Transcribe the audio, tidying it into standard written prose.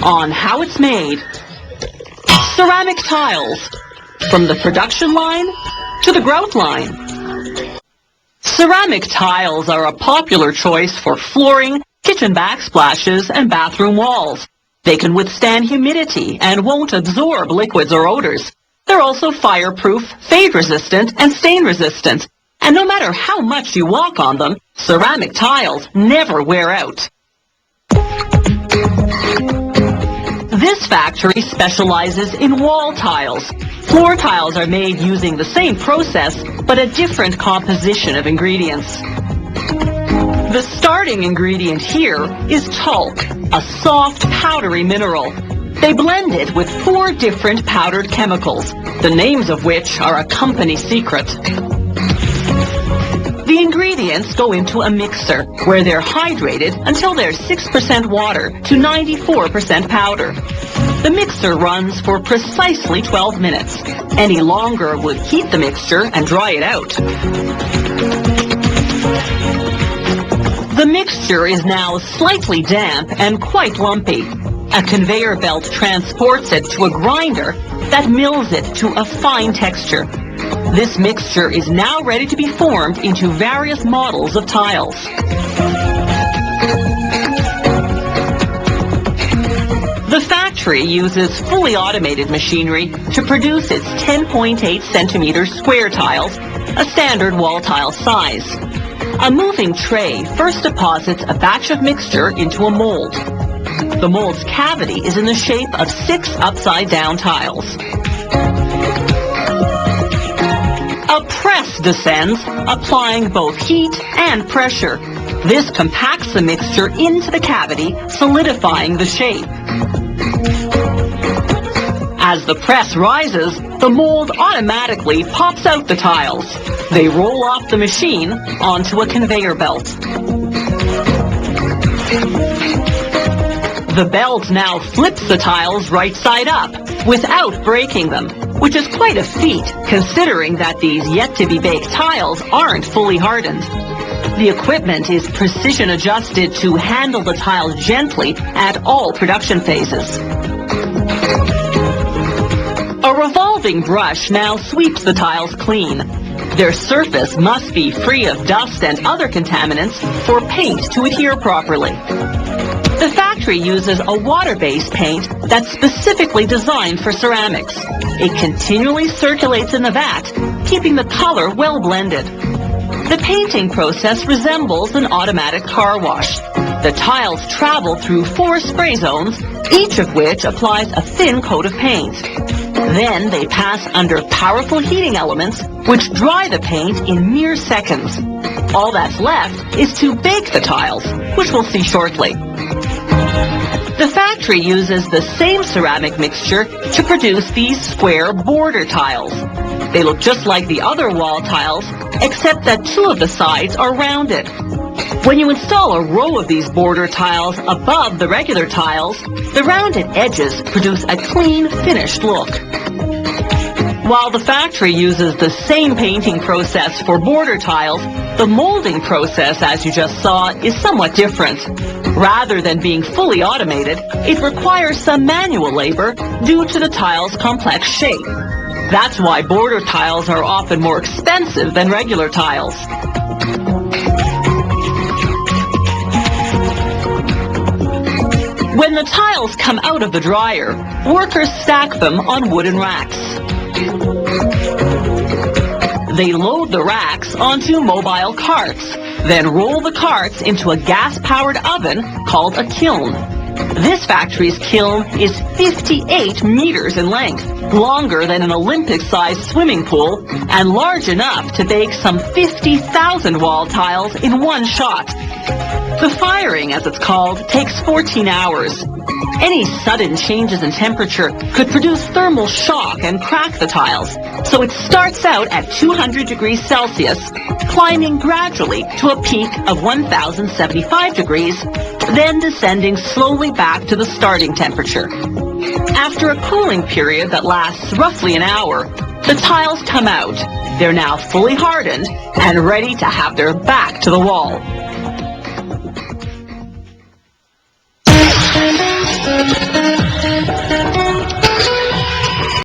on how it's made. Ceramic tiles, from the production line to the grout line. Ceramic tiles are a popular choice for flooring, kitchen backsplashes, and bathroom walls. They can withstand humidity and won't absorb liquids or odors. They're also fireproof, fade-resistant, and stain-resistant. And no matter how much you walk on them, ceramic tiles never wear out. This factory specializes in wall tiles. Floor tiles are made using the same process, but a different composition of ingredients. The starting ingredient here is talc, a soft, powdery mineral. They blend it with 4 different powdered chemicals, the names of which are a company secret. The ingredients go into a mixer, where they're hydrated until they're 6% water to 94% powder. The mixer runs for precisely 12 minutes. Any longer would heat the mixture and dry it out. The mixture is now slightly damp and quite lumpy. A conveyor belt transports it to a grinder that mills it to a fine texture. This mixture is now ready to be formed into various models of tiles. The factory uses fully automated machinery to produce its 10.8 centimeter square tiles, a standard wall tile size. A moving tray first deposits a batch of mixture into a mold. The mold's cavity is in the shape of 6 upside-down tiles. A press descends, applying both heat and pressure. This compacts the mixture into the cavity, solidifying the shape. As the press rises, the mold automatically pops out the tiles. They roll off the machine onto a conveyor belt. The belt now flips the tiles right side up without breaking them, which is quite a feat considering that these yet-to-be-baked tiles aren't fully hardened. The equipment is precision adjusted to handle the tiles gently at all production phases. A revolving brush now sweeps the tiles clean. Their surface must be free of dust and other contaminants for paint to adhere properly. The factory uses a water-based paint that's specifically designed for ceramics. It continually circulates in the vat, keeping the color well blended. The painting process resembles an automatic car wash. The tiles travel through 4 spray zones, each of which applies a thin coat of paint. Then they pass under powerful heating elements, which dry the paint in mere seconds. All that's left is to bake the tiles, which we'll see shortly. The factory uses the same ceramic mixture to produce these square border tiles. They look just like the other wall tiles, except that 2 of the sides are rounded. When you install a row of these border tiles above the regular tiles, the rounded edges produce a clean, finished look. While the factory uses the same painting process for border tiles, the molding process, as you just saw, is somewhat different. Rather than being fully automated, it requires some manual labor due to the tile's complex shape. That's why border tiles are often more expensive than regular tiles. When the tiles come out of the dryer, workers stack them on wooden racks. They load the racks onto mobile carts, then roll the carts into a gas-powered oven called a kiln. This factory's kiln is 58 meters in length, longer than an Olympic-sized swimming pool, and large enough to bake some 50,000 wall tiles in one shot. The firing, as it's called, takes 14 hours. Any sudden changes in temperature could produce thermal shock and crack the tiles, so it starts out at 200 degrees Celsius, climbing gradually to a peak of 1,075 degrees, then descending slowly back to the starting temperature. After a cooling period that lasts roughly an hour, the tiles come out. They're now fully hardened and ready to have their back to the wall.